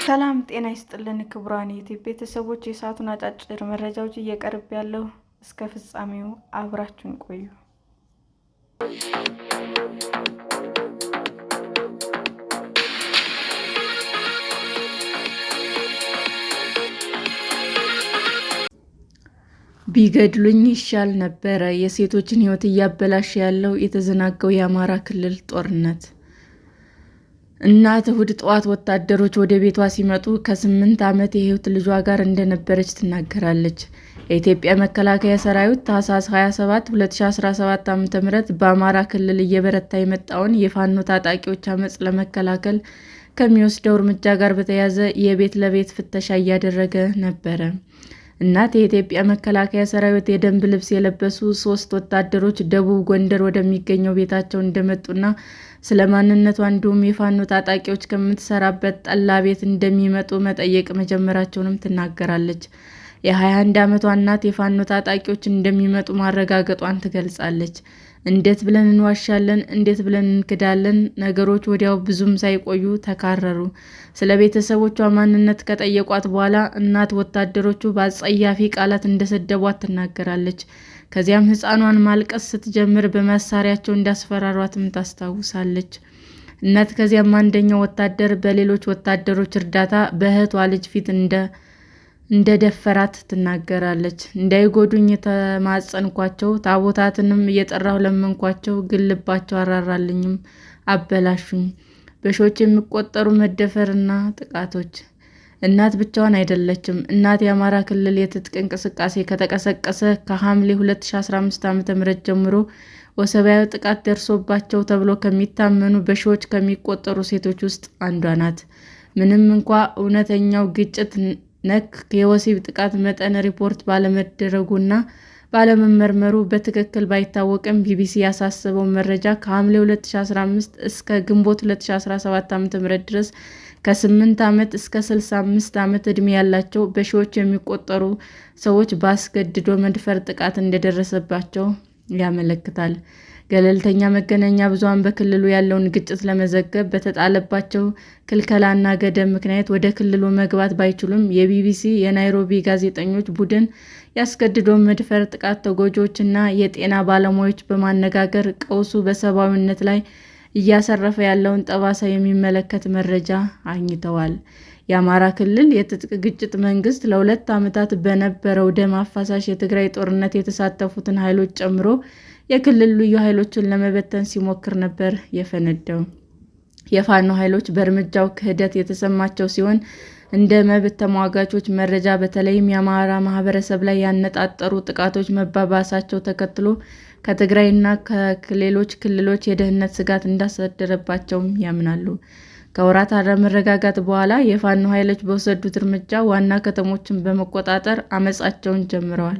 ሰላም ጤና ይስጥልን ክቡራን ዩቲዩብ ቤተሰቦች፣ የሰዓቱን አጫጭር መረጃዎች እየቀርብ ያለው እስከ ፍጻሜው አብራችሁን ቆዩ። ቢገድሉኝ ይሻል ነበረ። የሴቶችን ሕይወት እያበላሸ ያለው የተዘናጋው የአማራ ክልል ጦርነት። እናት እሁድ ጠዋት ወታደሮች ወደ ቤቷ ሲመጡ ከ8 ዓመት የሕይወት ልጇ ጋር እንደነበረች ትናገራለች። የኢትዮጵያ መከላከያ ሰራዊት ታኅሳስ 27 2017 ዓ.ም በአማራ ክልል እየበረታ የመጣውን የፋኖ ታጣቂዎች አመጽ ለመከላከል ከሚወስደው እርምጃ ጋር በተያያዘ የቤት ለቤት ፍተሻ እያደረገ ነበረ። እናት የኢትዮጵያ መከላከያ ሰራዊት የደንብ ልብስ የለበሱ 3 ወታደሮች ደቡብ ጎንደር ወደሚገኘው ቤታቸው እንደመጡና ስለ ማንነቷ እንዲሁም የፋኖ ታጣቂዎች ከምትሰራበት ጠላ ቤት እንደሚመጡ መጠየቅ መጀመራቸውንም ትናገራለች። የ21 ዓመቷ እናት የፋኖ ታጣቂዎች እንደሚመጡ ማረጋገጧን ትገልጻለች። እንዴት ብለን እንዋሻለን? እንዴት ብለን እንክዳለን? ነገሮች ወዲያው ብዙም ሳይቆዩ ተካረሩ። ስለ ቤተሰቦቿ ማንነት ከጠየቋት በኋላ እናት ወታደሮቹ በአጸያፊ ቃላት እንደሰደቧት ትናገራለች። ከዚያም ሕፃኗን ማልቀስ ስትጀምር በመሳሪያቸው እንዳስፈራሯትም ታስታውሳለች። እናት ከዚያም አንደኛው ወታደር በሌሎች ወታደሮች እርዳታ በእህቷ ልጅ ፊት እንደደፈራት ትናገራለች። እንዳይጎዱኝ የተማጸንኳቸው፣ ታቦታትንም እየጠራሁ ለመንኳቸው፣ ግን ልባቸው አልራራልኝም፣ አበላሹኝ። በሺዎች የሚቆጠሩ መደፈርና ጥቃቶች። እናት ብቻዋን አይደለችም። እናት የአማራ ክልል የትጥቅ እንቅስቃሴ ከተቀሰቀሰ ከሐምሌ 2015 ዓ.ም ጀምሮ ወሲባዊ ጥቃት ደርሶባቸው ተብሎ ከሚታመኑ በሺዎች ከሚቆጠሩ ሴቶች ውስጥ አንዷ ናት። ምንም እንኳ እውነተኛው ግጭት ነክ የወሲብ ጥቃት መጠን ሪፖርት ባለመደረጉና ባለመመርመሩ በትክክል ባይታወቅም ቢቢሲ ያሰባሰበው መረጃ ከሐምሌ 2015 እስከ ግንቦት 2017 ዓ.ም ድረስ ከ8 ዓመት እስከ 65 ዓመት ዕድሜ ያላቸው በሺዎች የሚቆጠሩ ሰዎች በአስገድዶ መድፈር ጥቃት እንደደረሰባቸው ያመለክታል። ገለልተኛ መገናኛ ብዙኃን በክልሉ ያለውን ግጭት ለመዘገብ በተጣለባቸው ክልከላና ገደብ ምክንያት ወደ ክልሉ መግባት ባይችሉም የቢቢሲ የናይሮቢ ጋዜጠኞች ቡድን የአስገድዶ መድፈር ጥቃት ተጎጂዎችና የጤና ባለሙያዎች በማነጋገር ቀውሱ በሰብአዊነት ላይ እያሳረፈ ያለውን ጠባሳ የሚመለከት መረጃ አግኝተዋል። የአማራ ክልል የትጥቅ ግጭት መንግስት ለ2 ዓመታት በነበረው ደም አፋሳሽ የትግራይ ጦርነት የተሳተፉትን ኃይሎች ጨምሮ የክልል ልዩ ኃይሎችን ለመበተን ሲሞክር ነበር የፈነዳው። የፋኖ ኃይሎች በእርምጃው ክህደት የተሰማቸው ሲሆን እንደ መብት ተሟጋቾች መረጃ በተለይም የአማራ ማህበረሰብ ላይ ያነጣጠሩ ጥቃቶች መባባሳቸው ተከትሎ ከትግራይና ከሌሎች ክልሎች የደህንነት ስጋት እንዳሳደረባቸውም ያምናሉ። ከወራት አለመረጋጋት በኋላ የፋኖ ኃይሎች በወሰዱት እርምጃ ዋና ከተሞችን በመቆጣጠር አመጻቸውን ጀምረዋል።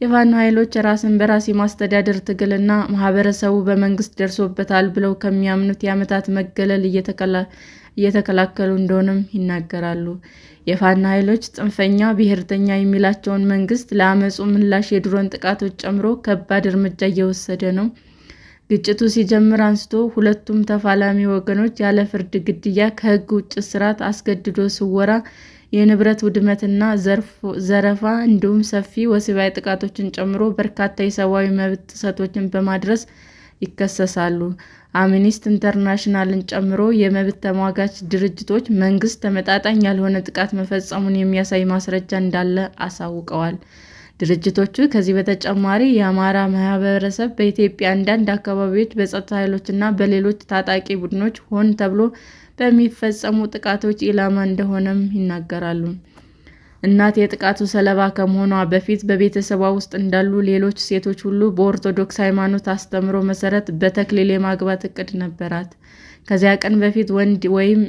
የፋኖ ኃይሎች ራስን በራስ የማስተዳደር ትግልና ማህበረሰቡ በመንግስት ደርሶበታል ብለው ከሚያምኑት የዓመታት መገለል እየተከላከሉ እንደሆነም ይናገራሉ። የፋኖ ኃይሎች ጽንፈኛ ብሔርተኛ የሚላቸውን መንግስት ለአመጹ ምላሽ የድሮን ጥቃቶች ጨምሮ ከባድ እርምጃ እየወሰደ ነው። ግጭቱ ሲጀምር አንስቶ ሁለቱም ተፋላሚ ወገኖች ያለ ፍርድ ግድያ፣ ከህግ ውጭ እስራት፣ አስገድዶ ስወራ፣ የንብረት ውድመትና ዘረፋ እንዲሁም ሰፊ ወሲባዊ ጥቃቶችን ጨምሮ በርካታ የሰብአዊ መብት ጥሰቶችን በማድረስ ይከሰሳሉ። አምነስቲ ኢንተርናሽናልን ጨምሮ የመብት ተሟጋች ድርጅቶች መንግስት ተመጣጣኝ ያልሆነ ጥቃት መፈጸሙን የሚያሳይ ማስረጃ እንዳለ አሳውቀዋል። ድርጅቶቹ ከዚህ በተጨማሪ የአማራ ማህበረሰብ በኢትዮጵያ አንዳንድ አካባቢዎች በጸጥታ ኃይሎችና በሌሎች ታጣቂ ቡድኖች ሆን ተብሎ በሚፈጸሙ ጥቃቶች ኢላማ እንደሆነም ይናገራሉ። እናት የጥቃቱ ሰለባ ከመሆኗ በፊት በቤተሰቧ ውስጥ እንዳሉ ሌሎች ሴቶች ሁሉ በኦርቶዶክስ ሃይማኖት አስተምህሮ መሰረት በተክሊል የማግባት እቅድ ነበራት። ከዚያ ቀን በፊት ወንድ ወይም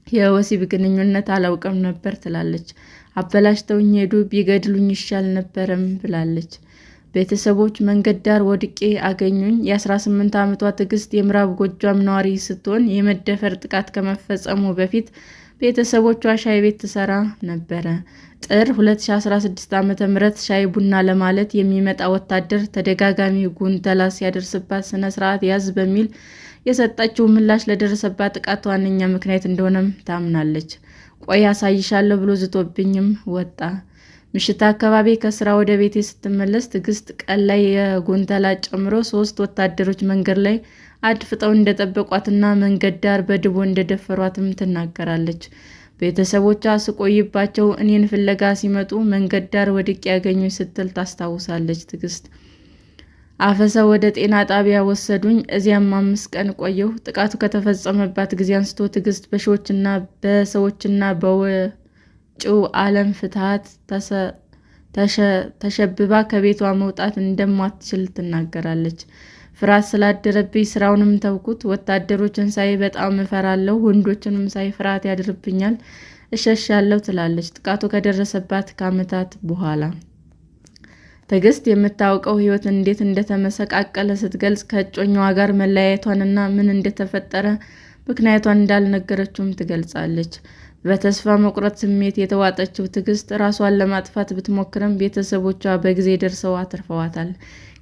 የወሲብ ግንኙነት አላውቅም ነበር ትላለች። አበላሽተውኝ ሄዱ፣ ቢገድሉኝ ይሻል ነበረም ብላለች። ቤተሰቦች መንገድ ዳር ወድቄ አገኙኝ። የ18 ዓመቷ ትዕግስት የምዕራብ ጎጃም ነዋሪ ስትሆን የመደፈር ጥቃት ከመፈጸሙ በፊት ቤተሰቦቿ ሻይ ቤት ትሰራ ነበረ። ጥር 2016 ዓ.ም ሻይ ቡና ለማለት የሚመጣ ወታደር ተደጋጋሚ ጉንተላ ሲያደርስባት ስነ ስርዓት ያዝ በሚል የሰጠችው ምላሽ ለደረሰባት ጥቃት ዋነኛ ምክንያት እንደሆነም ታምናለች። ቆይ አሳይሻለሁ ብሎ ዝቶብኝም ወጣ። ምሽት አካባቢ ከስራ ወደ ቤቴ ስትመለስ ትዕግስት ቀን ላይ የጎንተላ ጨምሮ 3 ወታደሮች መንገድ ላይ አድፍጠው እንደጠበቋትና መንገድ ዳር በድቦ እንደደፈሯትም ትናገራለች። ቤተሰቦቿ ስቆይባቸው እኔን ፍለጋ ሲመጡ መንገድ ዳር ወድቄ ያገኙኝ ስትል ታስታውሳለች። ትዕግስት አፈሰው ወደ ጤና ጣቢያ ወሰዱኝ። እዚያም 5 ቀን ቆየሁ። ጥቃቱ ከተፈጸመባት ጊዜ አንስቶ ትዕግስት በሰዎችና በውጭው ዓለም ፍትሐት ተሸብባ ከቤቷ መውጣት እንደማትችል ትናገራለች። ፍርሃት ስላደረብኝ ስራውንም ተውኩት። ወታደሮችን ሳይ በጣም እፈራለሁ፣ ወንዶችንም ሳይ ፍርሃት ያድርብኛል፣ እሸሻለሁ ትላለች። ጥቃቱ ከደረሰባት ከዓመታት በኋላ ትዕግስት የምታውቀው ሕይወት እንዴት እንደተመሰቃቀለ ስትገልጽ ከእጮኛዋ ጋር መለያየቷንና ምን እንደተፈጠረ ምክንያቷን እንዳልነገረችውም ትገልጻለች። በተስፋ መቁረጥ ስሜት የተዋጠችው ትዕግስት ራሷን ለማጥፋት ብትሞክርም ቤተሰቦቿ በጊዜ ደርሰው አትርፈዋታል።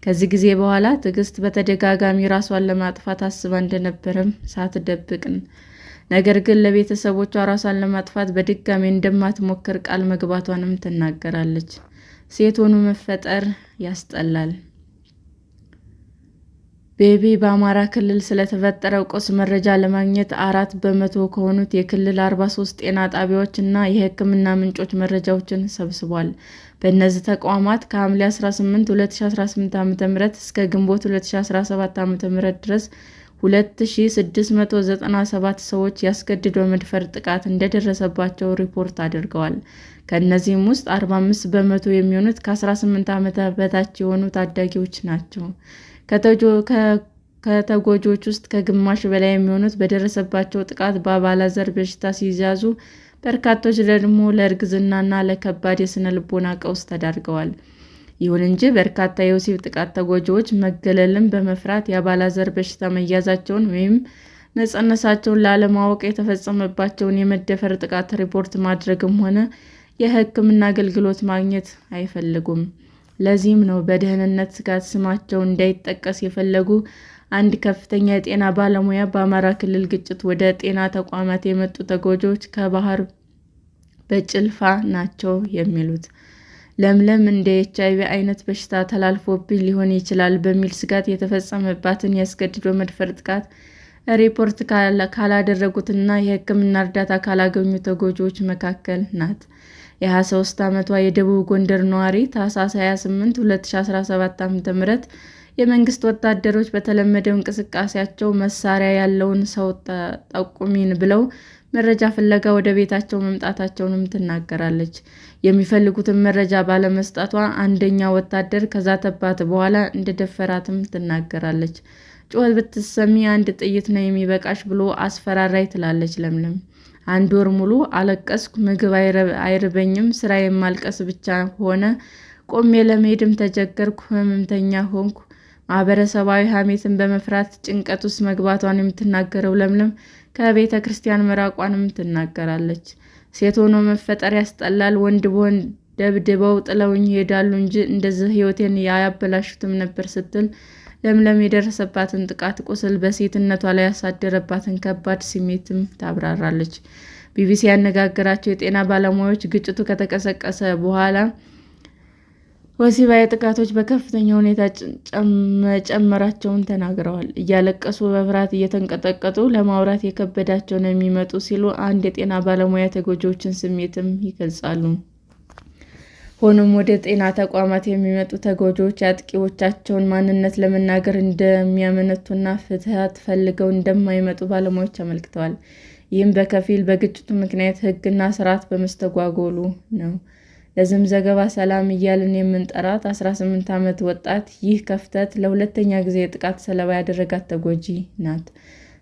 ከዚህ ጊዜ በኋላ ትዕግስት በተደጋጋሚ ራሷን ለማጥፋት አስባ እንደነበረም ሳትደብቅን ነገር ግን ለቤተሰቦቿ ራሷን ለማጥፋት በድጋሚ እንደማትሞክር ቃል መግባቷንም ትናገራለች። ሴት ሆኖ መፈጠር ያስጠላል። ቤቢ በአማራ ክልል ስለተፈጠረው ቀውስ መረጃ ለማግኘት 4% ከሆኑት የክልል 43 ጤና ጣቢያዎች እና የሕክምና ምንጮች መረጃዎችን ሰብስቧል። በእነዚህ ተቋማት ከሐምሌ 18 2018 ዓ.ም እስከ ግንቦት 2017 ዓ.ም ድረስ 2697 ሰዎች ያስገድዶ መድፈር ጥቃት እንደደረሰባቸው ሪፖርት አድርገዋል። ከእነዚህም ውስጥ 45% የሚሆኑት ከ18 ዓመት በታች የሆኑ ታዳጊዎች ናቸው። ከተጎጂዎች ውስጥ ከግማሽ በላይ የሚሆኑት በደረሰባቸው ጥቃት በአባላዘር በሽታ ሲያዙ፣ በርካቶች ደግሞ ለእርግዝናና ለከባድ የሥነ-ልቦና ቀውስ ተዳርገዋል። ይሁን እንጂ በርካታ የወሲብ ጥቃት ተጎጂዎች መገለልን በመፍራት የአባላዘር በሽታ መያዛቸውን ወይም መፀነሳቸውን ላለማወቅ የተፈጸመባቸውን የመደፈር ጥቃት ሪፖርት ማድረግም ሆነ የሕክምና አገልግሎት ማግኘት አይፈልጉም። ለዚህም ነው በደህንነት ስጋት ስማቸው እንዳይጠቀስ የፈለጉ አንድ ከፍተኛ የጤና ባለሙያ በአማራ ክልል ግጭት ወደ ጤና ተቋማት የመጡ ተጎጂዎች ከባህር በጭልፋ ናቸው የሚሉት። ለምለም እንደ HIV አይነት በሽታ ተላልፎብኝ ሊሆን ይችላል በሚል ስጋት የተፈጸመባትን ያስገድዶ መድፈር ጥቃት ሪፖርት ካላደረጉትና የሕክምና እርዳታ ካላገኙ ተጎጂዎች መካከል ናት። የ23 ዓመቷ የደቡብ ጎንደር ነዋሪ ታኅሳስ 28 2017 ዓ.ም የመንግስት ወታደሮች በተለመደው እንቅስቃሴያቸው መሳሪያ ያለውን ሰው ጠቁሚን ብለው መረጃ ፍለጋ ወደ ቤታቸው መምጣታቸውንም ትናገራለች። የሚፈልጉትን መረጃ ባለመስጠቷ አንደኛ ወታደር ከዛተባት በኋላ እንደደፈራትም ትናገራለች። ጩኸት ብትሰሚ 1 ጥይት ነው የሚበቃሽ ብሎ አስፈራራይ ትላለች ለምለም። 1 ወር ሙሉ አለቀስኩ። ምግብ አይርበኝም፣ ስራዬም ማልቀስ ብቻ ሆነ። ቆሜ ለመሄድም ተቸገርኩ፣ ህመምተኛ ሆንኩ። ማህበረሰባዊ ሐሜትን በመፍራት ጭንቀት ውስጥ መግባቷን የምትናገረው ለምለም ከቤተ ክርስቲያን መራቋንም ትናገራለች። ሴት ሆኖ መፈጠር ያስጠላል። ወንድ በወንድ ደብድበው ጥለውኝ ይሄዳሉ እንጂ እንደዚህ ህይወቴን አያበላሹትም ነበር ስትል ለምለም የደረሰባትን ጥቃት ቁስል በሴትነቷ ላይ ያሳደረባትን ከባድ ስሜትም ታብራራለች። ቢቢሲ ያነጋገራቸው የጤና ባለሙያዎች ግጭቱ ከተቀሰቀሰ በኋላ ወሲባዊ ጥቃቶች በከፍተኛ ሁኔታ መጨመራቸውን ተናግረዋል። እያለቀሱ በፍርሃት እየተንቀጠቀጡ ለማውራት የከበዳቸው ነው የሚመጡ ሲሉ አንድ የጤና ባለሙያ ተጎጂዎችን ስሜትም ይገልጻሉ። ሆኖም ወደ ጤና ተቋማት የሚመጡ ተጎጂዎች የአጥቂዎቻቸውን ማንነት ለመናገር እንደሚያመነቱና ፍትሐት ፈልገው እንደማይመጡ ባለሙያዎች አመልክተዋል። ይህም በከፊል በግጭቱ ምክንያት ሕግና ስርዓት በመስተጓጎሉ ነው። ለዚህም ዘገባ ሰላም እያልን የምንጠራት 18 ዓመት ወጣት ይህ ክስተት ለሁለተኛ ጊዜ የጥቃት ሰለባ ያደረጋት ተጎጂ ናት።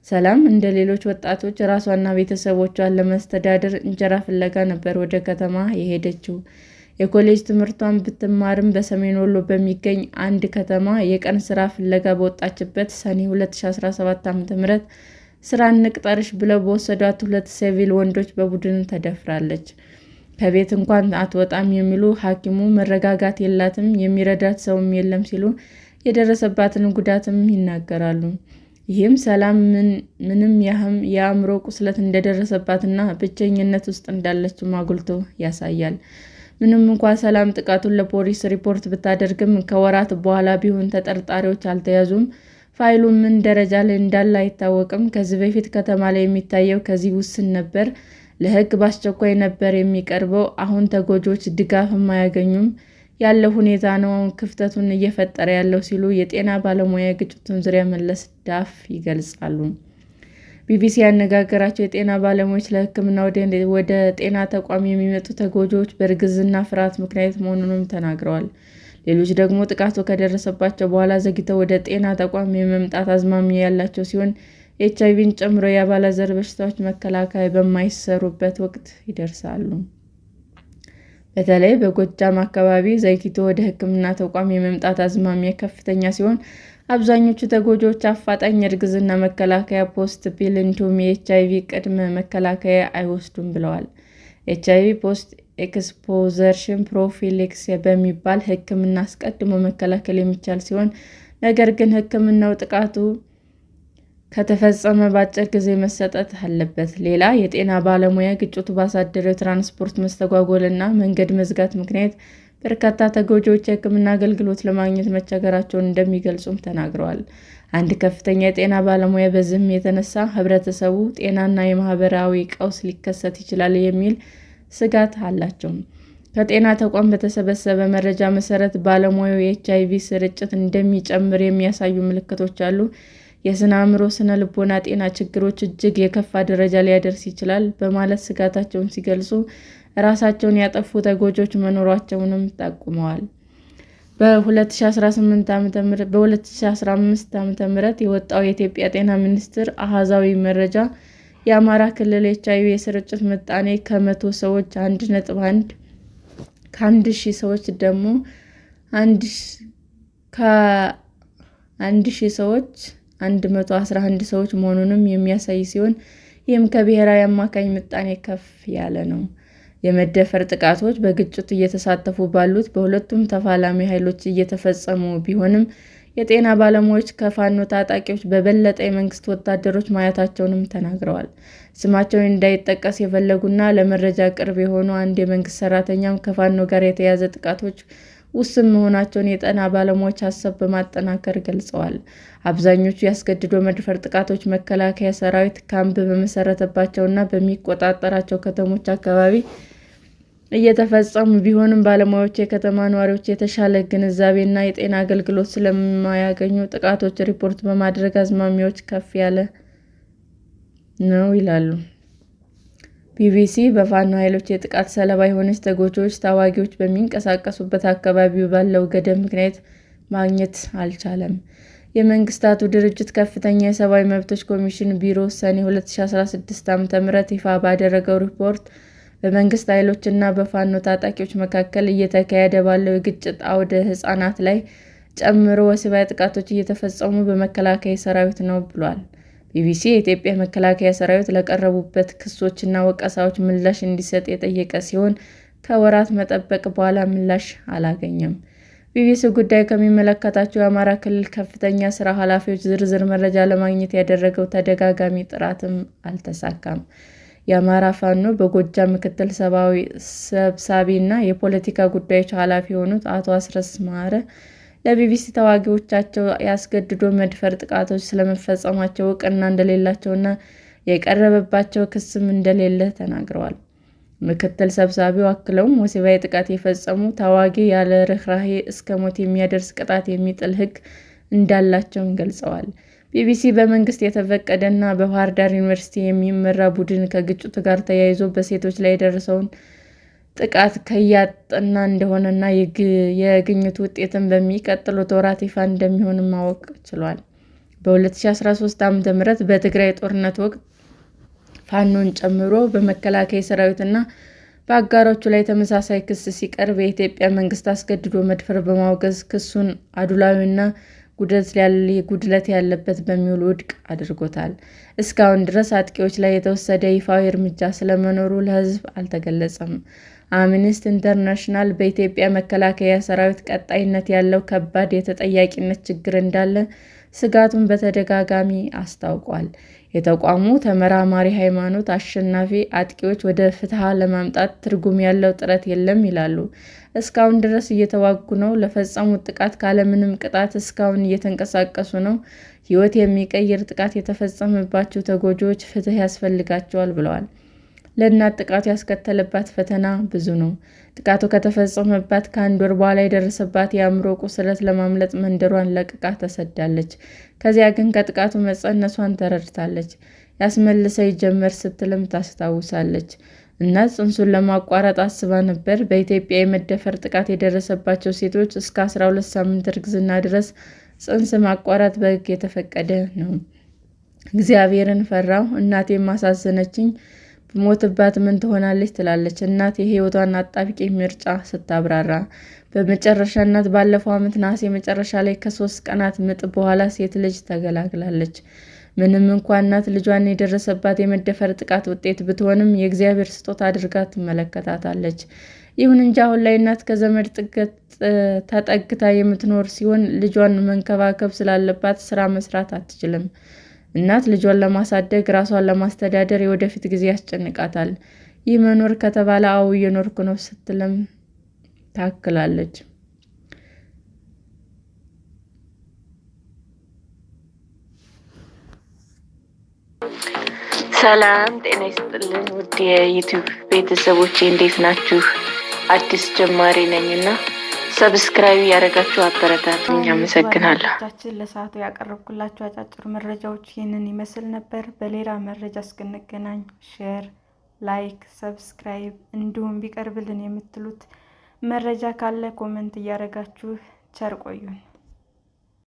ሰላም እንደ ሌሎች ወጣቶች ራሷና ቤተሰቦቿን ለማስተዳደር እንጀራ ፍለጋ ነበር ወደ ከተማ የሄደችው። የኮሌጅ ትምህርቷን ብትማርም በሰሜን ወሎ በሚገኝ አንድ ከተማ የቀን ስራ ፍለጋ በወጣችበት ሰኔ 2017 ዓ.ም ስራ እንቅጠርሽ ብለው በወሰዷት 2 ሲቪል ወንዶች በቡድን ተደፍራለች። ከቤት እንኳን አትወጣም የሚሉ ሐኪሙ መረጋጋት የላትም፣ የሚረዳት ሰውም የለም ሲሉ የደረሰባትን ጉዳትም ይናገራሉ። ይህም ሰላም ምንም ያህል የአእምሮ ቁስለት እንደደረሰባትና ብቸኝነት ውስጥ እንዳለችም አጉልቶ ያሳያል። ምንም እንኳ ሰላም ጥቃቱን ለፖሊስ ሪፖርት ብታደርግም ከወራት በኋላ ቢሆን ተጠርጣሪዎች አልተያዙም። ፋይሉ ምን ደረጃ ላይ እንዳለ አይታወቅም። ከዚህ በፊት ከተማ ላይ የሚታየው ከዚህ ውስን ነበር። ለሕግ በአስቸኳይ ነበር የሚቀርበው። አሁን ተጎጂዎች ድጋፍም አያገኙም ያለው ሁኔታ ነው ክፍተቱን እየፈጠረ ያለው ሲሉ የጤና ባለሙያ የግጭቱን ዙሪያ መለስ ዳፍ ይገልጻሉ። ቢቢሲ ያነጋገራቸው የጤና ባለሙያዎች ለሕክምና ወደ ጤና ተቋም የሚመጡ ተጎጂዎች በእርግዝና ፍርሃት ምክንያት መሆኑንም ተናግረዋል። ሌሎች ደግሞ ጥቃቱ ከደረሰባቸው በኋላ ዘግይተው ወደ ጤና ተቋም የመምጣት አዝማሚያ ያላቸው ሲሆን ኤች/አይቪን ጨምሮ የአባለዘር በሽታዎች መከላከያ በማይሰሩበት ወቅት ይደርሳሉ። በተለይ በጎጃም አካባቢ ዘግይቶ ወደ ሕክምና ተቋም የመምጣት አዝማሚያ ከፍተኛ ሲሆን አብዛኞቹ ተጎጂዎች አፋጣኝ የእርግዝና መከላከያ ፖስት ፒል እንዲሁም የኤች/አይቪ ቅድመ መከላከያ አይወስዱም ብለዋል። ኤች/አይቪ ፖስት ኤክስፖዘር ፕሮፊላክሲስ በሚባል ሕክምና አስቀድሞ መከላከል የሚቻል ሲሆን ነገር ግን ሕክምናው ጥቃቱ ከተፈጸመ በአጭር ጊዜ መሰጠት አለበት። ሌላ የጤና ባለሙያ ግጭቱ ባሳደረው የትራንስፖርት መስተጓጎል እና መንገድ መዝጋት ምክንያት በርካታ ተጎጂዎች የሕክምና አገልግሎት ለማግኘት መቸገራቸውን እንደሚገልጹም ተናግረዋል። አንድ ከፍተኛ የጤና ባለሙያ በዚህም የተነሳ ሕብረተሰቡ ጤናና የማህበራዊ ቀውስ ሊከሰት ይችላል የሚል ስጋት አላቸው። ከጤና ተቋም በተሰበሰበ መረጃ መሰረት ባለሙያው የኤች/አይቪ ስርጭት እንደሚጨምር የሚያሳዩ ምልክቶች አሉ። የስነ አእምሮ ስነ ልቦና ጤና ችግሮች እጅግ የከፋ ደረጃ ሊያደርስ ይችላል በማለት ስጋታቸውን ሲገልጹ ራሳቸውን ያጠፉ ተጎጂዎች መኖራቸውንም ጠቁመዋል። በ2015 ዓ.ም የወጣው የኢትዮጵያ ጤና ሚኒስቴር አሃዛዊ መረጃ የአማራ ክልል ኤች/አይቪ የስርጭት ምጣኔ ከ100 ሰዎች 1.1 ከ1000 ሰዎች ደግሞ 1,000 ሰዎች 111 ሰዎች መሆኑንም የሚያሳይ ሲሆን ይህም ከብሔራዊ አማካኝ ምጣኔ ከፍ ያለ ነው። የመደፈር ጥቃቶች በግጭቱ እየተሳተፉ ባሉት በሁለቱም ተፋላሚ ኃይሎች እየተፈጸሙ ቢሆንም የጤና ባለሙያዎች ከፋኖ ታጣቂዎች በበለጠ የመንግስት ወታደሮች ማየታቸውንም ተናግረዋል። ስማቸውን እንዳይጠቀስ የፈለጉና ለመረጃ ቅርብ የሆኑ አንድ የመንግስት ሰራተኛም ከፋኖ ጋር የተያያዘ ጥቃቶች ውስን መሆናቸውን የጤና ባለሙያዎች ሀሳብ በማጠናከር ገልጸዋል። አብዛኞቹ ያስገድዶ መድፈር ጥቃቶች መከላከያ ሰራዊት ካምፕ በመሰረተባቸውና በሚቆጣጠራቸው ከተሞች አካባቢ እየተፈጸሙ ቢሆንም ባለሙያዎቹ የከተማ ነዋሪዎች የተሻለ ግንዛቤና የጤና አገልግሎት ስለማያገኙ ጥቃቶች ሪፖርት በማድረግ አዝማሚያዎች ከፍ ያለ ነው ይላሉ። ቢቢሲ በፋኖ ኃይሎች የጥቃት ሰለባ የሆኑት ተጎጂዎች ተዋጊዎች በሚንቀሳቀሱበት አካባቢ ባለው ገደብ ምክንያት ማግኘት አልቻለም። የመንግስታቱ ድርጅት ከፍተኛ የሰብአዊ መብቶች ኮሚሽን ቢሮ ሰኔ 2016 ዓ.ም ይፋ ባደረገው ሪፖርት በመንግስት ኃይሎች እና በፋኖ ታጣቂዎች መካከል እየተካሄደ ባለው የግጭት አውደ ሕፃናት ላይ ጨምሮ ወሲባዊ ጥቃቶች እየተፈጸሙ በመከላከያ ሰራዊት ነው ብሏል። ቢቢሲ የኢትዮጵያ መከላከያ ሰራዊት ለቀረቡበት ክሶችና ወቀሳዎች ምላሽ እንዲሰጥ የጠየቀ ሲሆን ከወራት መጠበቅ በኋላ ምላሽ አላገኘም። ቢቢሲ ጉዳዩ ከሚመለከታቸው የአማራ ክልል ከፍተኛ ስራ ኃላፊዎች ዝርዝር መረጃ ለማግኘት ያደረገው ተደጋጋሚ ጥረትም አልተሳካም። የአማራ ፋኖ በጎጃም ምክትል ሰብሳቢና የፖለቲካ ጉዳዮች ኃላፊ የሆኑት አቶ አስረስ ማረ ለቢቢሲ ተዋጊዎቻቸው ያስገድዶ መድፈር ጥቃቶች ስለመፈጸማቸው እውቅና እንደሌላቸውና የቀረበባቸው ክስም እንደሌለ ተናግረዋል። ምክትል ሰብሳቢው አክለውም ወሲባዊ ጥቃት የፈጸሙ ተዋጊ ያለ ርኅራኄ እስከ ሞት የሚያደርስ ቅጣት የሚጥል ሕግ እንዳላቸውም ገልጸዋል። ቢቢሲ በመንግስት የተፈቀደና በባህር ዳር ዩኒቨርሲቲ የሚመራ ቡድን ከግጭቱ ጋር ተያይዞ በሴቶች ላይ የደረሰውን ጥቃት እያጠና እንደሆነና የግኝቱ ውጤትም በሚቀጥሉት ወራት ይፋ እንደሚሆን ማወቅ ችሏል። በ2013 ዓ.ም በትግራይ ጦርነት ወቅት ፋኖን ጨምሮ በመከላከያ ሰራዊትና በአጋሮቹ ላይ ተመሳሳይ ክስ ሲቀርብ የኢትዮጵያ መንግስት አስገድዶ መድፈር በማውገዝ ክሱን አድሏዊና ጉድለት ያለበት በሚል ውድቅ አድርጎታል። እስካሁን ድረስ አጥቂዎች ላይ የተወሰደ ይፋዊ እርምጃ ስለመኖሩ ለሕዝብ አልተገለጸም። አምነስቲ ኢንተርናሽናል በኢትዮጵያ መከላከያ ሰራዊት ቀጣይነት ያለው ከባድ የተጠያቂነት ችግር እንዳለ ስጋቱን በተደጋጋሚ አስታውቋል። የተቋሙ ተመራማሪ ሃይማኖት አሸናፊ አጥቂዎች ወደ ፍትሕ ለማምጣት ትርጉም ያለው ጥረት የለም ይላሉ። እስካሁን ድረስ እየተዋጉ ነው። ለፈጸሙት ጥቃት ካለምንም ቅጣት እስካሁን እየተንቀሳቀሱ ነው። ሕይወት የሚቀይር ጥቃት የተፈጸመባቸው ተጎጂዎች ፍትሕ ያስፈልጋቸዋል ብለዋል። ለእናት ጥቃቱ ያስከተለባት ፈተና ብዙ ነው። ጥቃቱ ከተፈጸመባት ከ1 ወር በኋላ የደረሰባት የአእምሮ ቁስለት ለማምለጥ መንደሯን ለቅቃ ተሰዳለች። ከዚያ ግን ከጥቃቱ መጸነሷን ተረድታለች። ያስመልሰኝ ጀመር ስትልም ታስታውሳለች። እናት ጽንሱን ለማቋረጥ አስባ ነበር። በኢትዮጵያ የመደፈር ጥቃት የደረሰባቸው ሴቶች እስከ 12 ሳምንት እርግዝና ድረስ ጽንስ ማቋረጥ በሕግ የተፈቀደ ነው። እግዚአብሔርን ፈራሁ፣ እናቴም አሳዘነችኝ፣ ብሞትባት ምን ትሆናለች ትላለች እናት የሕይወቷን አጣብቂኝ ምርጫ ስታብራራ። በመጨረሻ እናት ባለፈው ዓመት ነሐሴ መጨረሻ ላይ ከ3 ቀናት ምጥ በኋላ ሴት ልጅ ተገላግላለች። ምንም እንኳን እናት ልጇን የደረሰባት የመደፈር ጥቃት ውጤት ብትሆንም የእግዚአብሔር ስጦታ አድርጋ ትመለከታታለች። ይሁን እንጂ አሁን ላይ እናት ከዘመድ ተጠግታ የምትኖር ሲሆን ልጇን መንከባከብ ስላለባት ስራ መስራት አትችልም። እናት ልጇን ለማሳደግ፣ ራሷን ለማስተዳደር የወደፊት ጊዜ ያስጨንቃታል። ይህ መኖር ከተባለ አዎ እየኖርኩ ነው ስትልም ታክላለች። ሰላም ጤና ይስጥልን ውድ የዩቲዩብ ቤተሰቦቼ እንዴት ናችሁ? አዲስ ጀማሪ ነኝና ሰብስክራይብ ያደረጋችሁ አበረታቱኝ። አመሰግናለሁ። ለሰዓቱ ያቀረብኩላችሁ አጫጭር መረጃዎች ይህንን ይመስል ነበር። በሌላ መረጃ እስክንገናኝ ሼር፣ ላይክ፣ ሰብስክራይብ እንዲሁም ቢቀርብልን የምትሉት መረጃ ካለ ኮመንት እያደረጋችሁ ቸር ቆዩን።